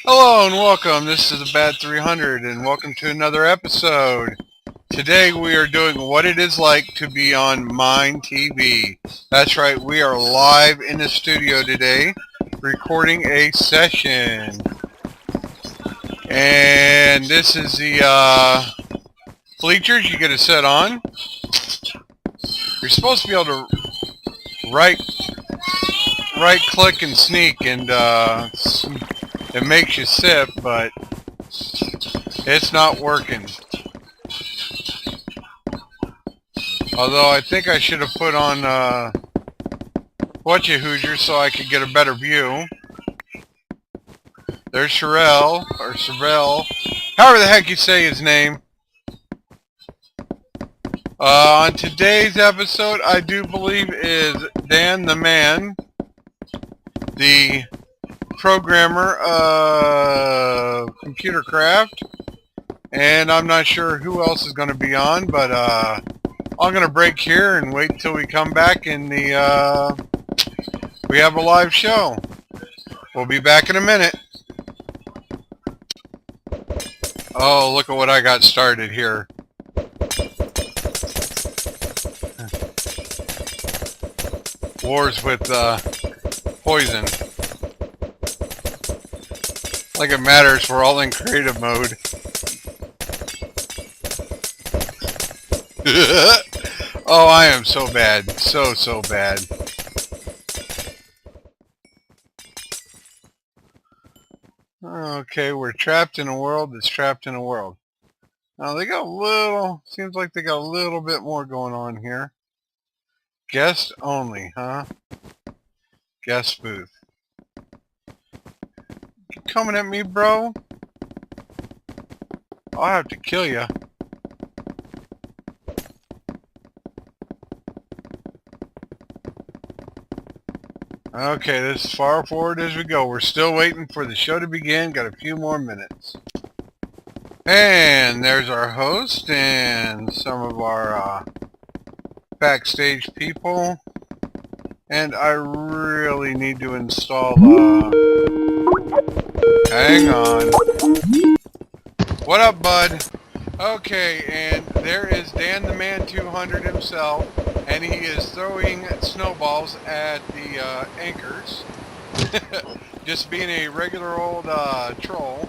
Hello and welcome. This is the Bad 300 and welcome to another episode. Today we are doing what it is like to be on MineTV. That's right, we are live in the studio today recording a session. And this is the bleachers you get to set on. You're supposed to be able to right click and sneak, and it makes you sit, but it's not working. Although I think I should have put on Whatcha Hoosier so I could get a better view. There's Sherelle, or Sorrell, however the heck you say his name. On today's episode, I do believe is Dan the Man, the programmer of Computer Craft, and I'm not sure who else is going to be on, but I'm going to break here and wait until we come back and we have a live show. We'll be back in a minute. Oh, look at what I got started here. Wars with poison. Like it matters, we're all in creative mode. Oh, I am so bad. So bad. Okay, we're trapped in a world that's trapped in a world. Now they got a little, seems like they got a little bit more going on here. Guest only, huh? Guest booth. You coming at me, bro? I'll have to kill you. Okay, this is far forward as we go. We're still waiting for the show to begin. Got a few more minutes. And there's our host and some of our backstage people. And I really need to install hang on. What up, bud? Okay, and there is Dan the Man 200 himself, and he is throwing snowballs at the anchors. Just being a regular old troll.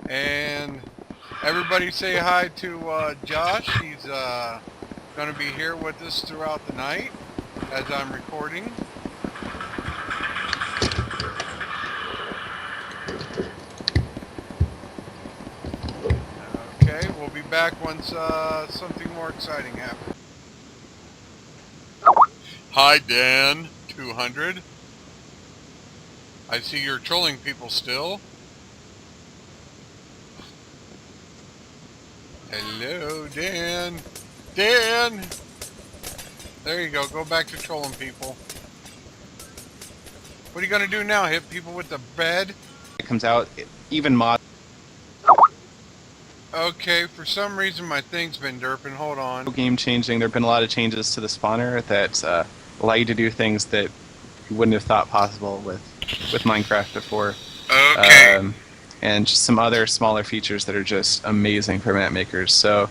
And everybody say hi to Josh. He's going to be here with us throughout the night as I'm recording. Okay, we'll be back once something more exciting happens. Hi, Dan 200. I see you're trolling people still. Hello, Dan. Dan! There you go. Go back to trolling people. What are you going to do now? Hit people with the bed? It comes out, even mod. Okay, for some reason my thing's been derping. Hold on. Game changing. There have been a lot of changes to the spawner that allow you to do things that you wouldn't have thought possible with Minecraft before. Okay. And just some other smaller features that are just amazing for map makers. So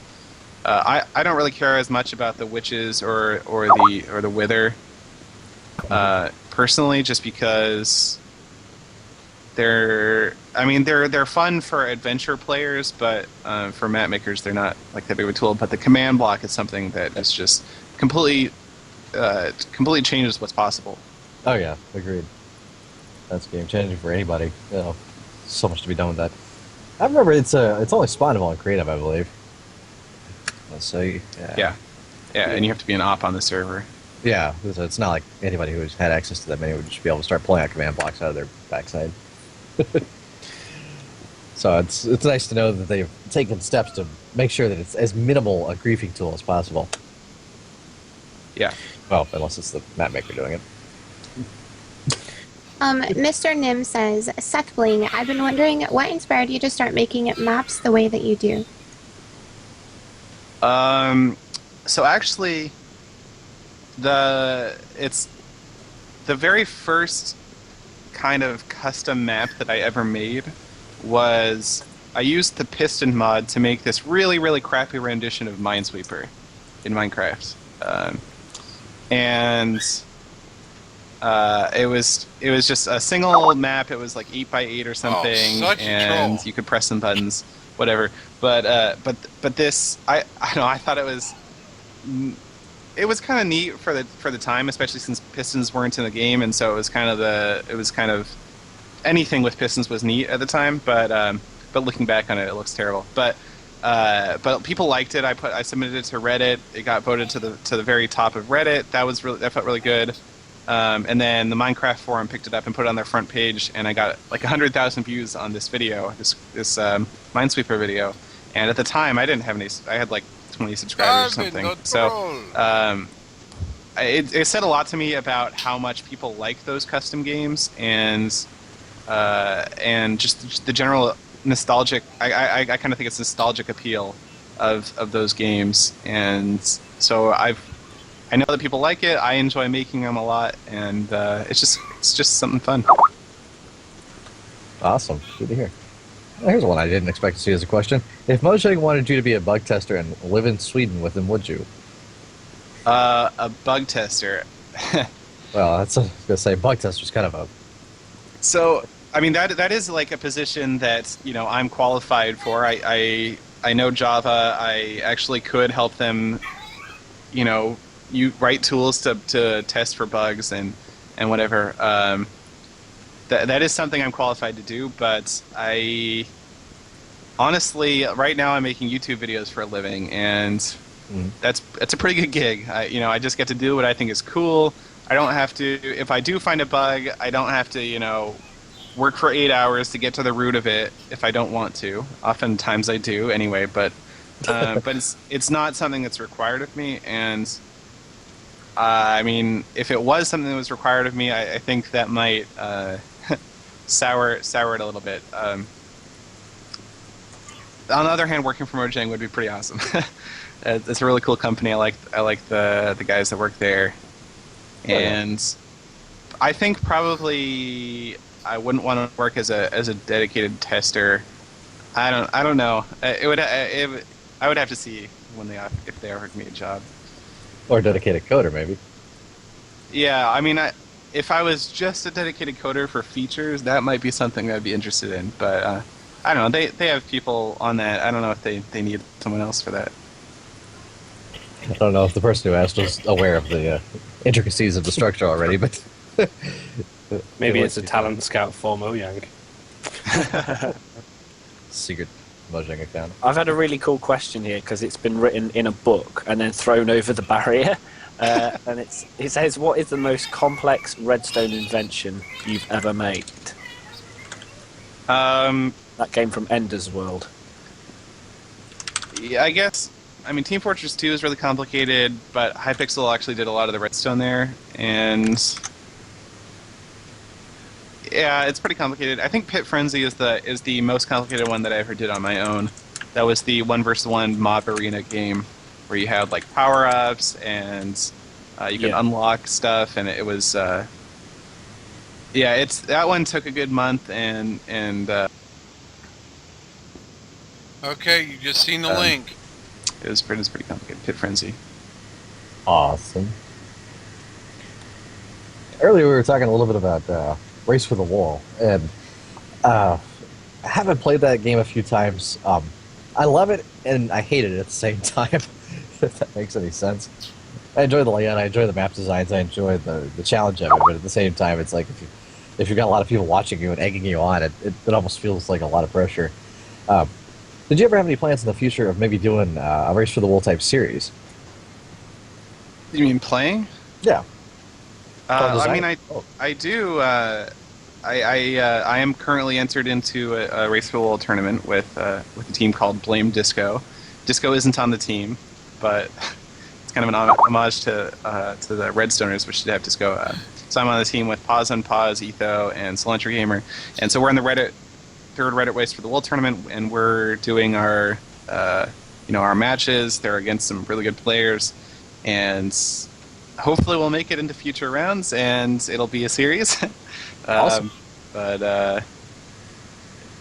I don't really care as much about the witches or the wither personally, just because they're fun for adventure players, but for map makers they're not like that big of a tool. But the command block is something that is just completely changes what's possible. Oh yeah, agreed. That's game changing for anybody. You know, so much to be done with that. I remember it's only spawnable in creative, I believe. So yeah, and you have to be an op on the server. Yeah, so it's not like anybody who's had access to that menu would just be able to start pulling out command blocks out of their backside. So it's nice to know that they've taken steps to make sure that it's as minimal a griefing tool as possible. Yeah. Well, unless it's the map maker doing it. Mr. Nim says, Seth Bling, I've been wondering what inspired you to start making maps the way that you do? So actually, It's the very first kind of custom map that I ever made was I used the piston mod to make this really, really crappy rendition of Minesweeper in Minecraft. And it was just a single map. It was like 8x8 or something, such a and troll. you could press some buttons, whatever. But this, I don't know. I thought it was kind of neat for the time, especially since pistons weren't in the game, and so it was kind of anything with pistons was neat at the time. But looking back on it, it looks terrible. But people liked it. I submitted it to Reddit. It got voted to the very top of Reddit. That felt really good. And then the Minecraft forum picked it up and put it on their front page, and I got like 100,000 views on this video, this Minesweeper video. And at the time, I didn't have any. I had like 20 subscribers or something. So it said a lot to me about how much people like those custom games, and just the general nostalgic. I kind of think it's nostalgic appeal of those games, and so I know that people like it. I enjoy making them a lot, and it's just something fun. Awesome. Good to hear. Well, here's one I didn't expect to see as a question. If Mojang wanted you to be a bug tester and live in Sweden with him, would you? A bug tester. Well, that's I was gonna say bug tester's kind of a. So, I mean, that is like a position that, you know, I'm qualified for. I know Java. I actually could help them, you know, you write tools to test for bugs and whatever. That is something I'm qualified to do, but I honestly, right now I'm making YouTube videos for a living, and that's a pretty good gig. I just get to do what I think is cool. I don't have to. If I do find a bug, I don't have to, you know, work for 8 hours to get to the root of it if I don't want to. Oftentimes I do anyway, but it's not something that's required of me. And I mean, if it was something that was required of me, I think that might sour it a little bit. On the other hand, working for Mojang would be pretty awesome. It's a really cool company. I like the guys that work there, and I think probably I wouldn't want to work as a dedicated tester. I don't know. I would have to see if they offered me a job. Or a dedicated coder, maybe. Yeah, I mean, if I was just a dedicated coder for features, that might be something I'd be interested in. But I don't know. They have people on that. I don't know if they need someone else for that. I don't know if the person who asked was aware of the intricacies of the structure already, but maybe it's a talent scout for Mojang. Secret Mojang account. I've had a really cool question here because it's been written in a book and then thrown over the barrier. And it says, what is the most complex redstone invention you've ever made? That came from Ender's World. Yeah, I guess. I mean, Team Fortress 2 is really complicated, but Hypixel actually did a lot of the redstone there, and yeah, it's pretty complicated. I think Pit Frenzy is the most complicated one that I ever did on my own. That was the 1v1 mob arena game where you had like power-ups and you could unlock stuff, and it was that one took a good month, and Okay, you just seen the link. it was pretty complicated. Pit Frenzy. Awesome. Earlier we were talking a little bit about Race for the Wall, and I haven't played that game a few times. I love it and I hate it at the same time, if that makes any sense. I enjoy the layout, I enjoy the map designs, I enjoy the challenge of it, but at the same time it's like if you've got a lot of people watching you and egging you on, it almost feels like a lot of pressure. Did you ever have any plans in the future of maybe doing a Race for the Wool type series? You mean playing? Yeah. I mean, I do. I am currently entered into a Race for the World tournament with a team called Blame Disco. Disco isn't on the team, but it's kind of an homage to the Redstoners, which should have Disco. So I'm on the team with Pause on Pause, Etho, and Cilantro Gamer, and so we're in the third Reddit Race for the World tournament, and we're doing our our matches. They're against some really good players, and hopefully we'll make it into future rounds, and it'll be a series. Awesome. But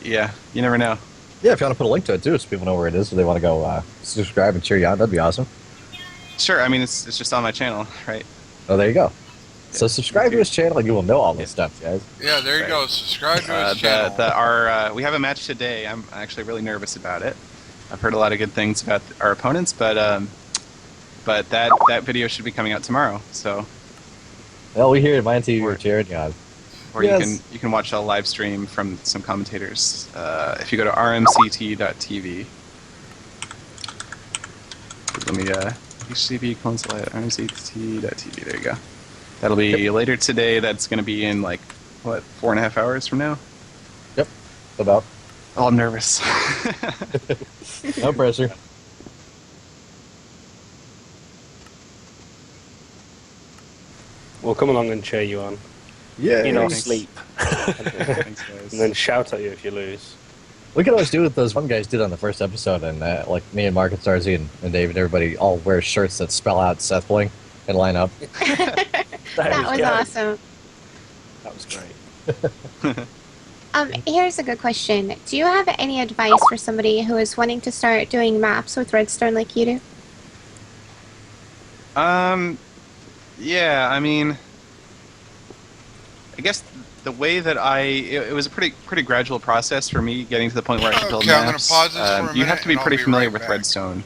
yeah, you never know. Yeah, if you want to put a link to it too, so people know where it is, if they want to go subscribe and cheer you on, that'd be awesome. Sure. I mean, it's just on my channel, right? Oh, there you go. So subscribe to his channel, and you will know all this stuff, guys. Yeah, there you Right. go. Subscribe to his channel. We have a match today. I'm actually really nervous about it. I've heard a lot of good things about our opponents, but that video should be coming out tomorrow. So, Well, we here at MineTV are cheering you on. or Yes. you can watch a live stream from some commentators if you go to rmct.tv. Let me HCB console at rmct.tv. There you go. That'll be later today. That's going to be in like what 4.5 hours from now. Yep. About. Oh, I'm nervous. No pressure. We'll come along and cheer you on, Yeah. In our thanks. sleep. Thanks, guys. and then shout at you if you lose. We could always do what those one guys did on the first episode, and like me and Mark and Starzy and Dave and everybody all wear shirts that spell out Seth Bling and line up. That was go. awesome. That was great. Here's a good question. Do you have any advice for somebody who is wanting to start doing maps with Redstone like you do? Yeah, I mean, I guess the way that it was a pretty gradual process for me getting to the point where I could build Okay, I'm gonna maps. pause this for a You minute have to be and I'll pretty be familiar right with back. Redstone.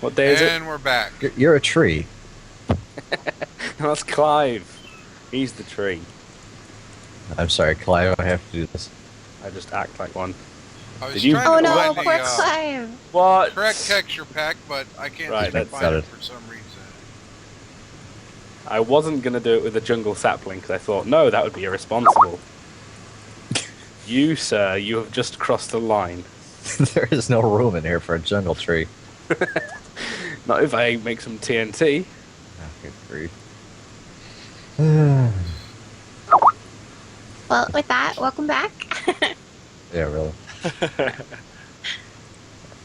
What day is it? And we're back. You're a tree. That's Clive. He's the tree. I'm sorry, Clive, I have to do this. I just act like one. I was Did you- trying Oh to no, find poor the Clive. What? correct texture pack, but I can't Right, seem to that's find it valid. for some reason. I wasn't going to do it with a jungle sapling because I thought, no, that would be irresponsible. You, sir, you have just crossed the line. There is no room in here for a jungle tree. Not if I make some TNT. Oh, good grief. Well, with that, welcome back. Yeah, really.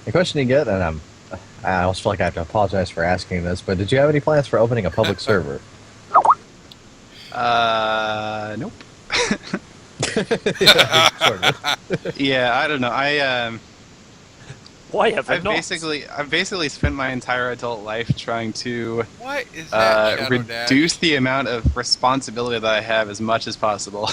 The question you get, and I almost feel like I have to apologize for asking this, but did you have any plans for opening a public server? Nope. Sort of. Yeah, I don't know. Why have they I've not? basically spent my entire adult life trying to What is that, Shadow Dash? reduce the amount of responsibility that I have as much as possible.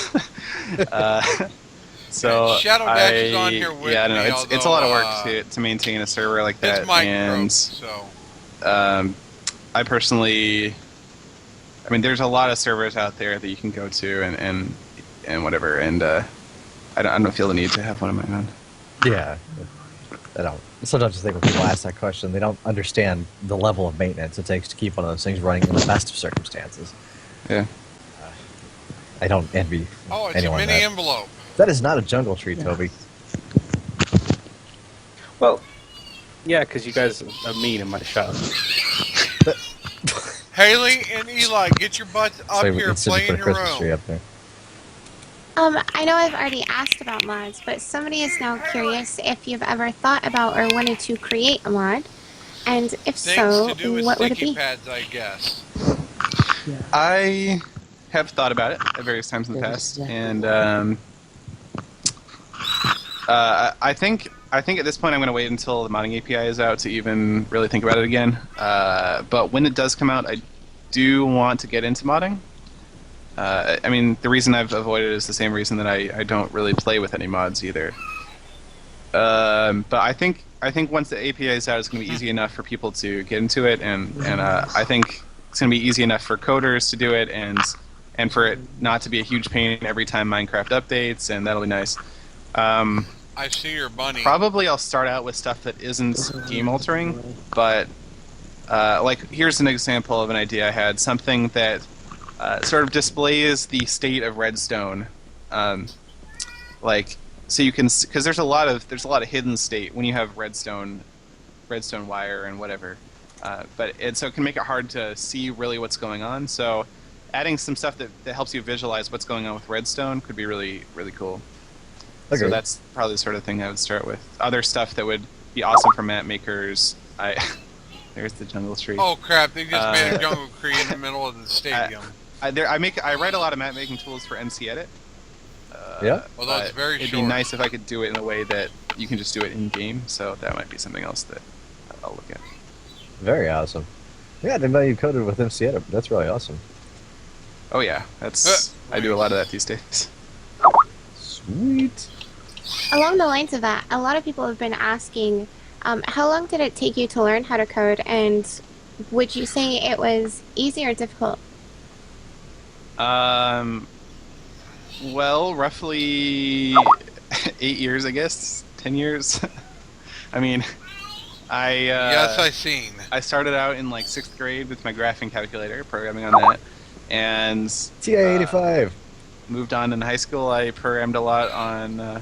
So Shadow Dash is on here with yeah, I don't know. me, It's a lot of although, work to maintain a server like that, It's my and so I personally, I mean, there's a lot of servers out there that you can go to and whatever, and I don't feel the need to have one of my own. Yeah. I don't. Sometimes I think when people ask that question, they don't understand the level of maintenance it takes to keep one of those things running in the best of circumstances. Yeah. I don't envy oh, it's anyone a mini that. envelope. That is not a jungle tree, Toby. Well, yeah, because you guys are mean and might shut up. Haley and Eli, get your butts up So here, it's just play put in a your Christmas tree room. up there. I know I've already asked about mods, but somebody is now curious if you've ever thought about or wanted to create a mod, and if Things so, to do with what would it sticky be? pads, I guess. I have thought about it at various times in the past, and I think at this point I'm going to wait until the modding API is out to even really think about it again. But when it does come out, I do want to get into modding. I mean, the reason I've avoided it is the same reason that I don't really play with any mods either. But I think once the API is out, it's going to be easy enough for people to get into it, and I think it's going to be easy enough for coders to do it, and for it not to be a huge pain every time Minecraft updates, and that'll be nice. I see your bunny. Probably I'll start out with stuff that isn't game altering, but like here's an example of an idea I had, something that sort of displays the state of redstone, like so you can, because there's a lot of hidden state when you have redstone wire and whatever, so it can make it hard to see really what's going on. So adding some stuff that helps you visualize what's going on with redstone could be really cool. Okay. So that's probably the sort of thing I would start with. Other stuff that would be awesome for map makers. There's the jungle tree. Oh crap! They just made a jungle tree in the middle of the stadium. I write a lot of map making tools for MC Edit. Yeah. Well, that's very It'd short. be nice if I could do it in a way that you can just do it in game. So that might be something else that I'll look at. Very awesome. Yeah, I didn't know you coded with MC Edit. That's really awesome. Oh yeah, that's I do a lot of that these days. Sweet. Along the lines of that, a lot of people have been asking, how long did it take you to learn how to code, and would you say it was easy or difficult? Well, roughly 8 years, I guess. 10 years. I mean, yes, I seen. I started out in like 6th grade with my graphing calculator, programming on that, and TA85. moved on in high school. I programmed a lot on. I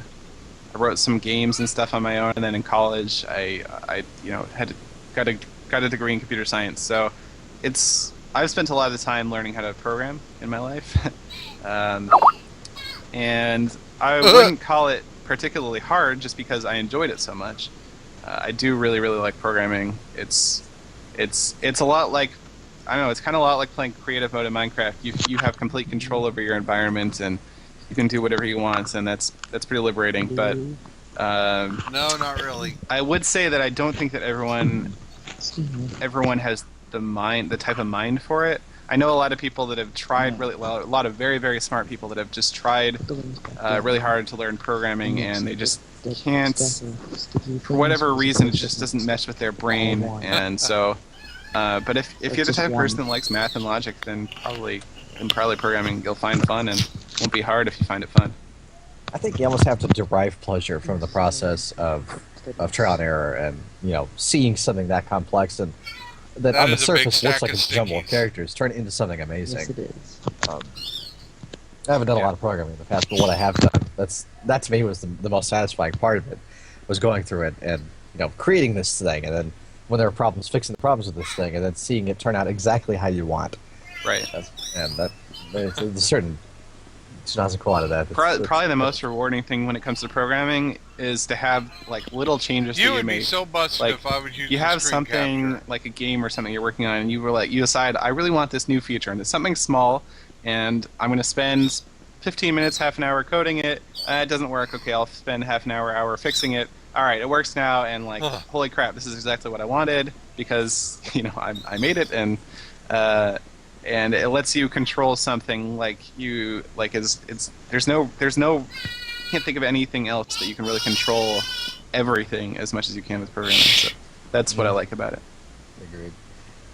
wrote some games and stuff on my own, and then in college, I got a degree in computer science. So, I've spent a lot of the time learning how to program in my life, and I wouldn't call it particularly hard just because I enjoyed it so much. I do really like programming. It's a lot like, I don't know, it's kind of a lot like playing creative mode in Minecraft. You have complete control over your environment, and you can do whatever you want, and that's pretty liberating. But no, not really. I would say that I don't think that everyone has the type of mind for it. I know a lot of people that have tried really well, a lot of very smart people that have just tried really hard to learn programming, and they just can't, for whatever reason, it just doesn't mesh with their brain. And so, but if you're the type of person that likes math and logic, then probably programming you'll find fun, and it won't be hard if you find it fun. I think you almost have to derive pleasure from the process of trial and error, and seeing something that complex and that on the surface looks like a jumble of characters turn into something amazing. Yes, it is. I haven't done a lot of programming in the past, but what I have done, that to me was the most satisfying part of it, was going through it and creating this thing, and then when there are problems, fixing the problems with this thing, and then seeing it turn out exactly how you want. Right. There's a certain schnozzle out of that. Probably the most rewarding thing when it comes to programming is to have like little changes that you would make. be so busted like, if I was using you have screen something capture. like a game or something you're working on, and you decide I really want this new feature, and it's something small, and I'm going to spend 15 minutes, half an hour coding it. It doesn't work. Okay, I'll spend half an hour fixing it. All right, it works now, and like, holy crap, this is exactly what I wanted because I made it, and it lets you control something there's no can't think of anything else that you can really control everything as much as you can with programming. So that's what I like about it. Agreed.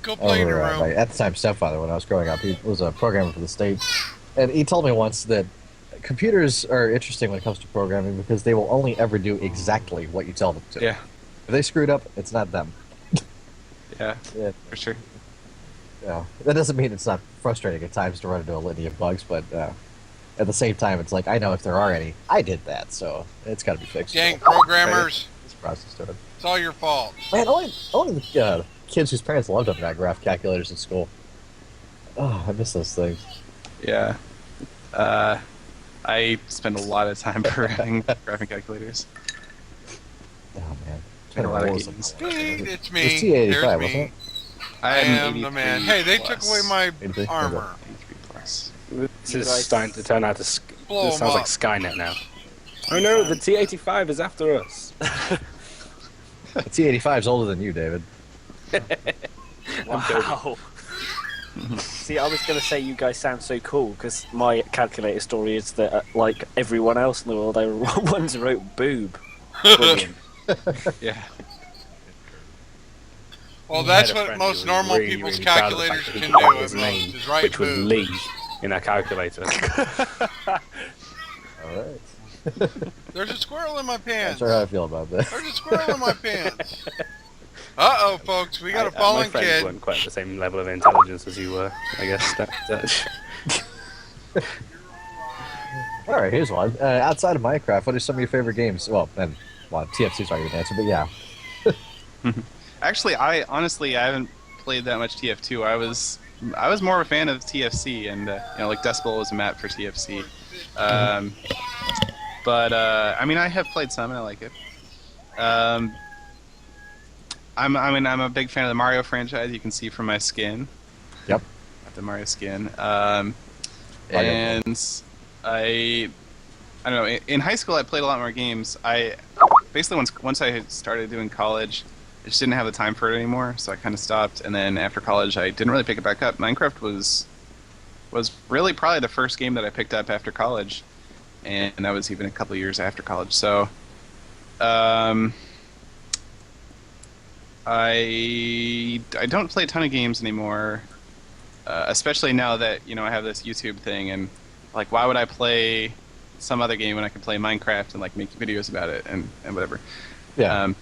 Go play in your room. My at the time stepfather, when I was growing up, he was a programmer for the state, and he told me once that computers are interesting when it comes to programming because they will only ever do exactly what you tell them to. Yeah. If they screwed up, it's not them. Yeah, Yeah. for sure. Yeah. That doesn't mean it's not frustrating at times to run into a litany of bugs, but at the same time, it's like, I know if there are any, I did that, so it's got to be fixed. Dang programmers. This process to it. It's all your fault. Man, only the kids whose parents loved them got graph calculators in school. Oh, I miss those things. Yeah. I spend a lot of time programming graphing calculators. Oh, man. Like a lot of Rules games. It's me. It's T85, There's wasn't me. it? I am the man. Hey, they took plus. away my 83? armor. 83 plus. This is starting to turn out to. Blow This 'em sounds like up. Skynet now. Oh no, the T-85 is after us. The T85 is older than you, David. Wow. See, I was going to say you guys sound so cool because my calculator story is that, like everyone else in the world, I once wrote boob. Brilliant. Yeah. Well, I that's had a what friend most who was normal really, people's really proud of the calculators fact that can he could write do his at name, most, is write which was boob. Lee, in a calculator. Alright. There's a squirrel in my Not pants. sure how I feel about that. There's a squirrel in my pants. Uh-oh, folks, we got a My fallen friends kid. weren't quite the same level of intelligence as you were, I guess. Alright, here's one. Outside of Minecraft, what are some of your favorite games? Well, TFC's not your answer, but yeah. Actually, I haven't played that much TF2. I was more of a fan of TFC, and like Decibel was a map for TFC. But I mean, I have played some, and I like it. I'm a big fan of the Mario franchise. You can see from my skin. Yep. The Mario skin. Mario And I don't know. In high school, I played a lot more games. I basically once I had started doing college, I just didn't have the time for it anymore, so I kind of stopped. And then after college, I didn't really pick it back up. Minecraft was really probably the first game that I picked up after college, and that was even a couple of years after college. So, I don't play a ton of games anymore, especially now that I have this YouTube thing, and like, why would I play some other game when I can play Minecraft and like make videos about it and whatever. Yeah.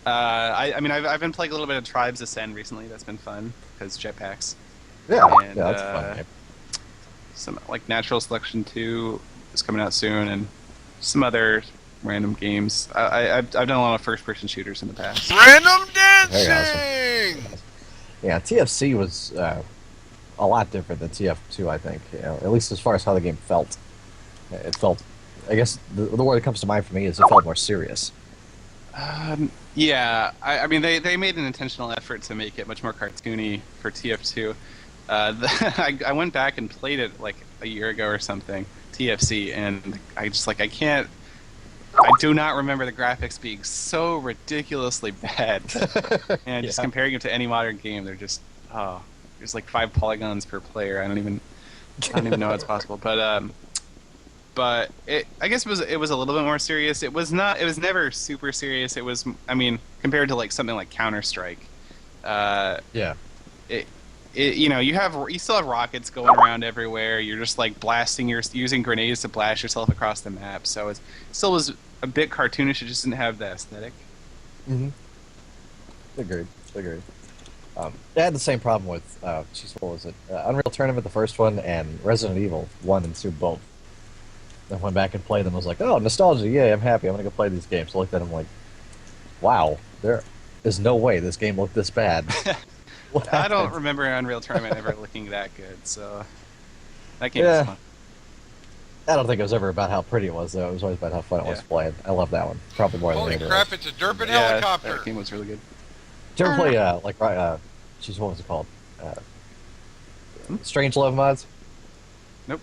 I mean, I've been playing a little bit of Tribes Ascend recently. That's been fun because jetpacks. Yeah. And, yeah, that's a fun game. Some like Natural Selection 2 is coming out soon, and some other random games. I've done a lot of first-person shooters in the past. Random Very dancing! Yeah, TFC was a lot different than TF2, I think. At least as far as how the game felt. It felt, I guess, the word that comes to mind for me is it felt more serious. Yeah, I mean, they made an intentional effort to make it much more cartoony for TF2. I went back and played it like a year ago or something, TFC, and I do not remember the graphics being so ridiculously bad. And just comparing it to any modern game, they're just, there's like 5 polygons per player. I don't even know how it's possible. But I guess it was a little bit more serious. It was never super serious. It was, I mean, compared to like something like Counter-Strike. Yeah. You still have rockets going around everywhere. You're just like using grenades to blast yourself across the map. So it still was a bit cartoonish. It just didn't have the aesthetic. Mm-hmm. Agreed. I had the same problem with, what was it? Unreal Tournament, the first one, and Resident Evil 1 and 2 both. I went back and played them. I was like, oh, nostalgia, yay, I'm happy. I'm going to go play these games. I looked at them like, wow, there is no way this game looked this bad. I don't remember Unreal Tournament ever looking that good, so that game was fun. I don't think it was ever about how pretty it was, though. It was always about how fun it was played. I love that one. Probably more Holy than the crap, it's a derping helicopter! That game was really good. Did you ever play, what was it called? Strange Love mods? Nope.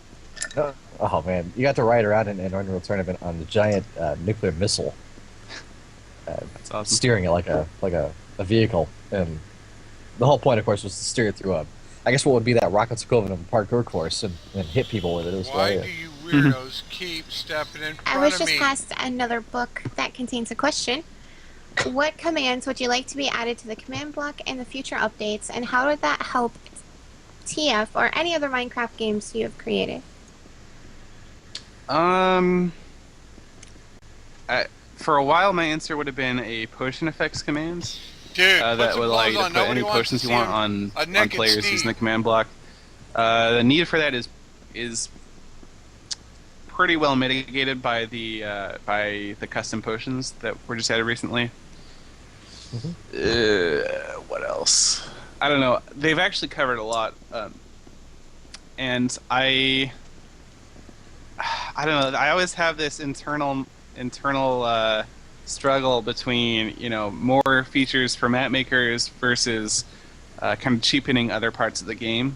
Oh, man. You got to ride around in Unreal Tournament on the giant nuclear missile. That's awesome. Steering it like a vehicle. And the whole point, of course, was to steer it through I guess what would be that rocket's equivalent of a parkour course and hit people with it. It was Why hilarious. do you weirdos keep stepping in front I was of just me? passed another book that contains a question. What commands would you like to be added to the command block in the future updates, and how would that help TF or any other Minecraft games you have created? For a while, my answer would have been a potion effects command. Dude, That would allow you to put any potions you want on players using the command block. The need for that is pretty well mitigated by the custom potions that were just added recently. Mm-hmm. What else? I don't know. They've actually covered a lot, and I don't know. I always have this internal struggle between more features for map makers versus kind of cheapening other parts of the game.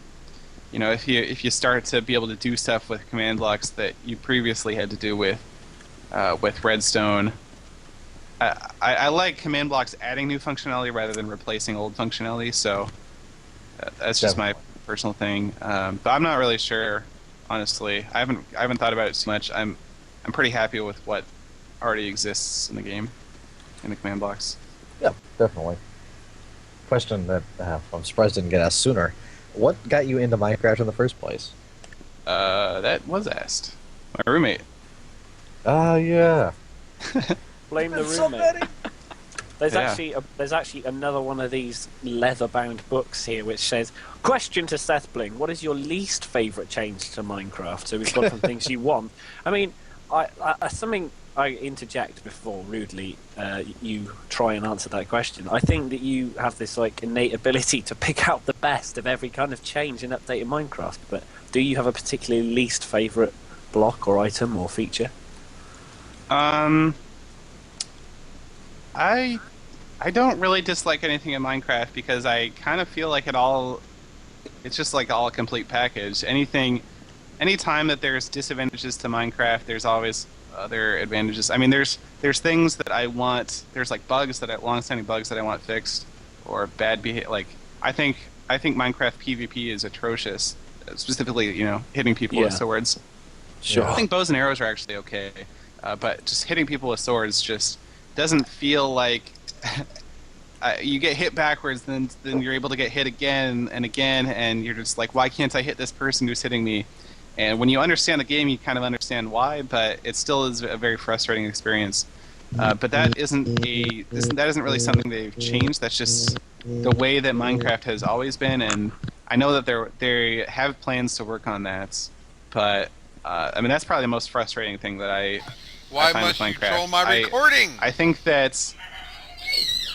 If you start to be able to do stuff with command blocks that you previously had to do with Redstone. I like command blocks adding new functionality rather than replacing old functionality. So that's just my personal thing. But I'm not really sure, honestly. I haven't thought about it too much. I'm pretty happy with what already exists in the game, in the command blocks. Yeah, definitely. Question that I'm surprised didn't get asked sooner. What got you into Minecraft in the first place? That was asked. My roommate. Yeah. Blame the So roommate. many. There's actually another one of these leather-bound books here which says, "Question to Seth Bling: what is your least favourite change to Minecraft?" So we've got some things you want. I mean, something I interject before rudely you try and answer that question. I think that you have this innate ability to pick out the best of every kind of change in updated Minecraft. But do you have a particularly least favourite block or item or feature? I I don't really dislike anything in Minecraft because I kind of feel like it's just like all a complete package. Anytime that there's disadvantages to Minecraft, there's always other advantages. I mean, there's things that I want. There's like long-standing bugs that I want fixed, or bad behavior. Like I think Minecraft PvP is atrocious. Specifically, hitting people with swords. Sure. I think bows and arrows are actually okay, but just hitting people with swords just doesn't feel like. You get hit backwards, then you're able to get hit again and again, and you're just like, why can't I hit this person who's hitting me? And when you understand the game, you kind of understand why, but it still is a very frustrating experience. But that isn't really something they've changed. That's just the way that Minecraft has always been, and I know that they have plans to work on that. But I mean, that's probably the most frustrating thing that I find must with you Minecraft. troll my recording? I think that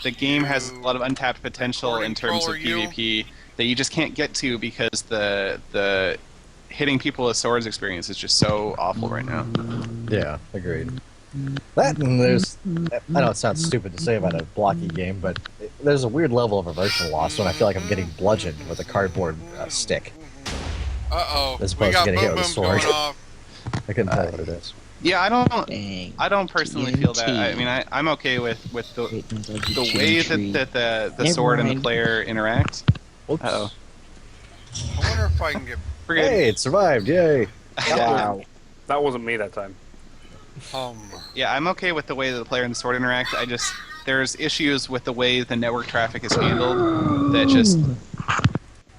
the game has a lot of untapped potential in terms of PvP that you just can't get to because the hitting people with swords experience is just so awful right now. Yeah, agreed. That and I know it sounds stupid to say about a blocky game, but there's a weird level of immersion loss when I feel like I'm getting bludgeoned with a cardboard stick. Uh-oh. As We opposed to got getting hit boom with a booms sword. going off. I couldn't tell what it is. Yeah, Dang. I don't personally feel that. I mean, I'm okay with the way that the sword and the player interact. Oops. Uh-oh. I wonder if I can get... Hey, it survived! Yay! Wow. That wasn't me that time. Yeah, I'm okay with the way that the player and the sword interact. There's issues with the way the network traffic is handled that just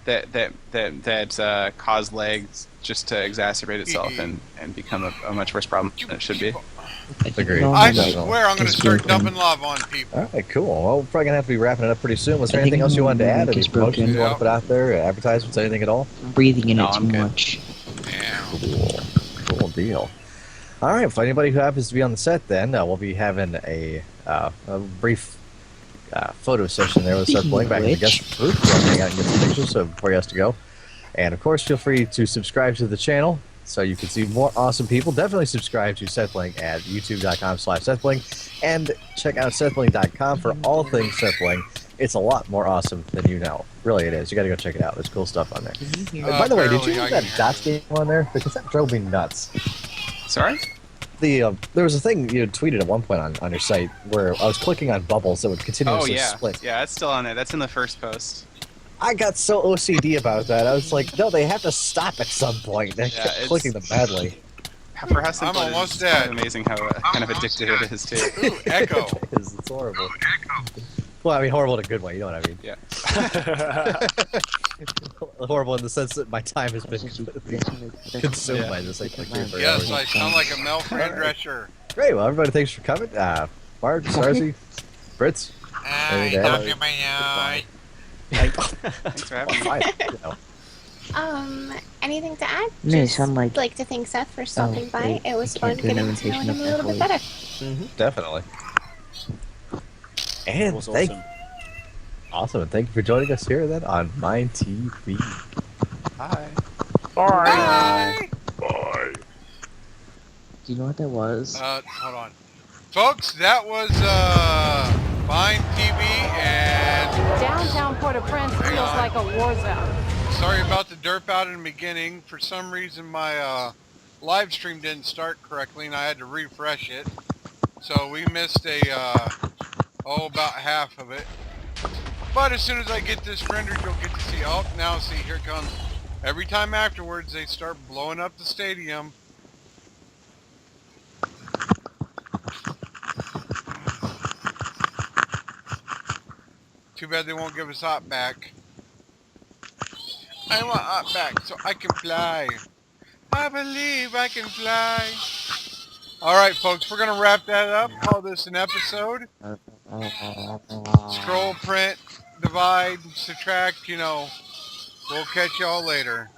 that cause lags just to exacerbate itself and become a much worse problem than it should be. Agreed. I swear I'm going to start dumping lava on people. Alright, cool. Well, we're probably going to have to be wrapping it up pretty soon. Was there anything else you wanted to add? Any promotions you want to put out there? Advertisements? Anything at all? I'm breathing in No, it too I'm good. much. Cool. Cool deal. Alright, for anybody who happens to be on the set then, we'll be having a brief photo session there with Start Playing back in the guest booth. We'll hang out and get some pictures before he has to go. And of course, feel free to subscribe to the channel so you can see more awesome people. Definitely subscribe to SethBling at youtube.com/SethBling and check out SethBling.com for all things SethBling. It's a lot more awesome than you know. Really, it is. You got to go check it out. There's cool stuff on there. And by the way, did you have that dots game on there? Because that drove me nuts. Sorry? There was a thing you had tweeted at one point on your site where I was clicking on bubbles that would continuously split. Yeah, that's still on there. That's in the first post. I got so OCD about that. I was like, no, they have to stop at some point. I kept clicking them badly. For how simple I'm it almost is, it's kind of dead. amazing how kind of addictive it is too. Ooh, echo. It's horrible. Well, I mean, horrible in a good way. You know what I mean? Yeah. Horrible in the sense that my time has been consumed by this. I clicked here for Yes, hours. I sound like a Mel Drescher. Great. Well, everybody, thanks for coming. Mark, Sarzi, Fritz. I love you, my Thanks for having me. Fine. You know. Anything to add? No, you Just sound like... like to thank Seth for stopping by. wait, It was I fun can't do an getting to know imitation him a of little bit Ethel. better. Definitely. And That was thank awesome. Awesome, and thank you for joining us here then on MineTV. Hi. Bye. Do you know what that was? Hold on. Folks, that was MineTV, and Downtown Port-au-Prince Hang feels on. like a war zone. sorry about the derp out in the beginning. For some reason my live stream didn't start correctly and I had to refresh it. So we missed about half of it. But as soon as I get this rendered, you'll get to see, oh, now see, here it comes. Every time afterwards, they start blowing up the stadium. Too bad they won't give us hot back. I want hot back so I can fly. I believe I can fly. Alright, folks, we're going to wrap that up. Call this an episode. Scroll, print, divide, subtract, you know. We'll catch y'all later.